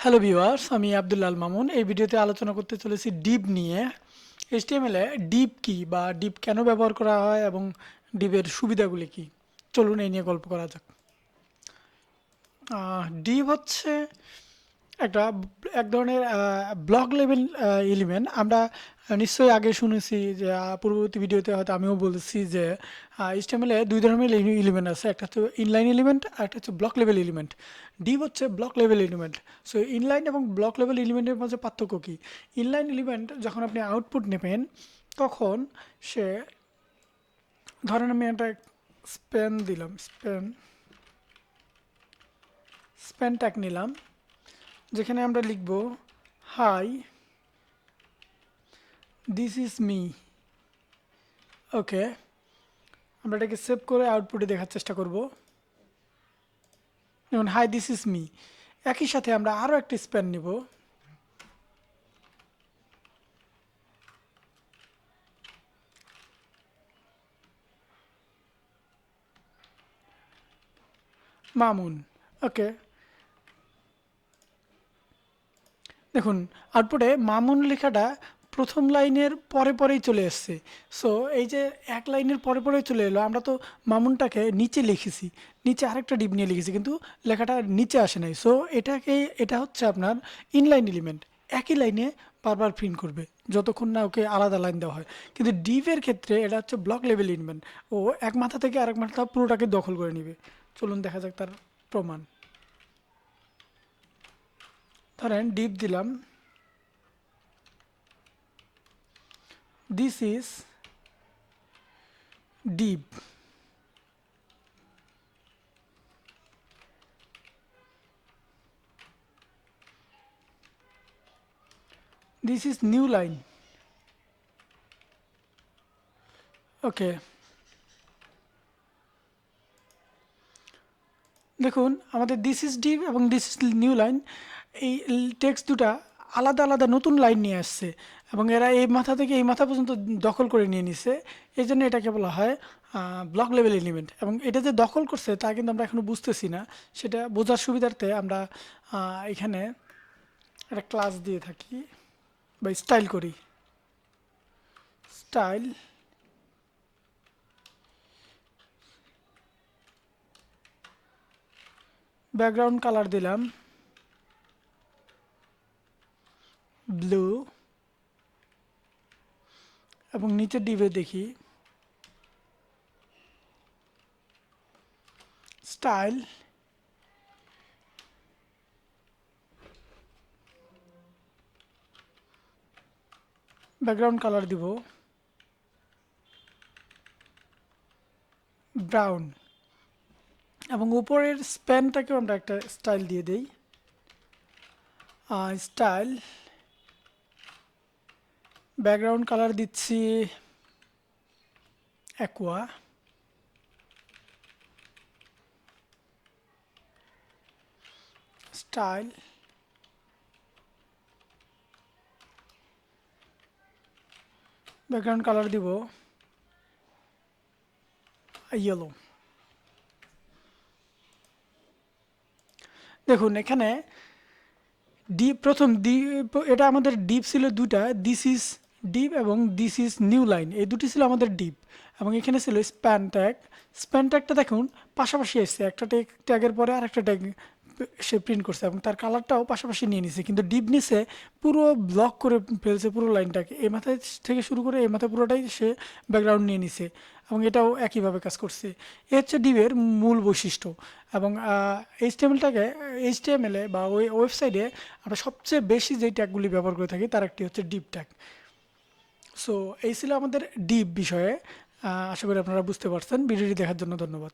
Hello viewers, আমি আব্দুল্লাল মামুন। এই ভিডিওতে আলোচনা করতে চলেছি ডিভ নিয়ে। HTML এ ডিভ কি বা ডিভ কেন ব্যবহার করা হয় এবং ডিভের সুবিধাগুলি কি, চলুন এই নিয়ে গল্প করা যাক। ডিভ হচ্ছে একটা এক ধরনের ব্লক লেভেল এলিমেন্ট। আমরা নিশ্চয়ই আগে শুনেছি যে পূর্ববর্তী ভিডিওতে হয়তো আমিও বলেছি যে HTML এ দুই ধরনের এলিমেন্ট আছে, একটা হচ্ছে ইনলাইন এলিমেন্ট আর একটা হচ্ছে ব্লক লেভেল এলিমেন্ট। ডিভ হচ্ছে block level element. So inline এবং ব্লক লেভেল এলিমেন্টের মধ্যে পার্থক্য কী? ইনলাইন এলিমেন্ট যখন আপনি আউটপুট নেবেন তখন সে, ধরেন আমি একটা স্প্যান দিলাম, স্প্যান ট্যাগ নিলাম, যেখানে আমরা লিখব হাই দিস ইজ মি। ওকে, আমরা এটাকে সেভ করে আউটপুটে দেখার চেষ্টা করব। যেমন হাই দিস ইজ মি। একই সাথে আমরা আরও একটি স্প্যান নিব, মামুন। ওকে, দেখুন আউটপুটে মামুন লেখাটা প্রথম লাইনের পরে পরেই চলে এসছে। সো এই যে এক লাইনের পরে পরেই চলে এলো, আমরা তো মামুনটাকে নিচে লিখেছি, নিচে আরেকটা ডিপ নিয়ে লিখেছি, কিন্তু লেখাটা নিচে আসে নাই। সো এটা হচ্ছে আপনার ইনলাইন এলিমেন্ট, একই লাইনে বারবার প্রিন্ট করবে যতক্ষণ না ওকে আলাদা লাইন দেওয়া হয়। কিন্তু ডিভের ক্ষেত্রে এটা হচ্ছে ব্লক লেভেল এলিমেন্ট, ও এক মাথা থেকে আরেক মাথা পুরোটাকে দখল করে নেবে। চলুন দেখা যাক তার প্রমাণ। ধরেন ডিপ দিলাম, this is deep, this is new line. ওকে, দেখুন আমাদের দিস ইজ ডিপ এবং দিস ইজ নিউ লাইন, এই টেক্সট দুটা আলাদা আলাদা নতুন লাইন নিয়ে আসছে এবং এরা এই মাথা থেকে এই মাথা পর্যন্ত দখল করে নিয়ে নিছে। এই জন্য এটাকে বলা হয় ব্লক লেভেল এলিমেন্ট। এবং এটা যে দখল করছে তা কিন্তু আমরা এখনও বুঝতেছি না, সেটা বোঝার সুবিধার্থে আমরা এখানে একটা ক্লাস দিয়ে থাকি বা স্টাইল করি। স্টাইল ব্যাকগ্রাউন্ড কালার দিলাম ব্লু, এবং নিচের ডিভে দেখি স্টাইল ব্যাকগ্রাউন্ড কালার দিব ব্রাউন, এবং উপরের স্প্যানটাকেও আমরা একটা স্টাইল দিয়ে দেই, স্টাইল ব্যাকগ্রাউন্ড কালার দিচ্ছি অ্যাকোয়া, স্টাইল ব্যাকগ্রাউন্ড কালার দিব ইয়েলো। দেখুন এখানে প্রথম এটা আমাদের ডিপ ছিল দুটা, দিস ইজ ডিপ এবং দিস ইজ নিউ লাইন, এই দুটি ছিল আমাদের ডিপ। এবং এখানে ছিল স্প্যান ট্যাগ। স্প্যান ট্যাগটা দেখুন পাশাপাশি এসছে, একটা ট্যাগের পরে আর একটা ট্যাগ সে প্রিন্ট করছে এবং তার কালারটাও পাশাপাশি নিয়ে নিছে। কিন্তু ডিপ নিচে পুরো ব্লক করে ফেলছে পুরো লাইনটাকে, এই মাথায় থেকে শুরু করে এই মাথায় পুরোটাই সে ব্যাকগ্রাউন্ড নিয়ে নিছে, এবং এটাও একইভাবে কাজ করছে। এ হচ্ছে ডিভের মূল বৈশিষ্ট্য। এবং এইচটিএমএলে বা ওই ওয়েবসাইটে আমরা সবচেয়ে বেশি যেই ট্যাগগুলি ব্যবহার করে থাকি তার একটি হচ্ছে ডিপ ট্যাগ। সো এই ছিল আমাদের ডিপ বিষয়ে। আশা করি আপনারা বুঝতে পারছেন। ভিডিওটি দেখার জন্য ধন্যবাদ।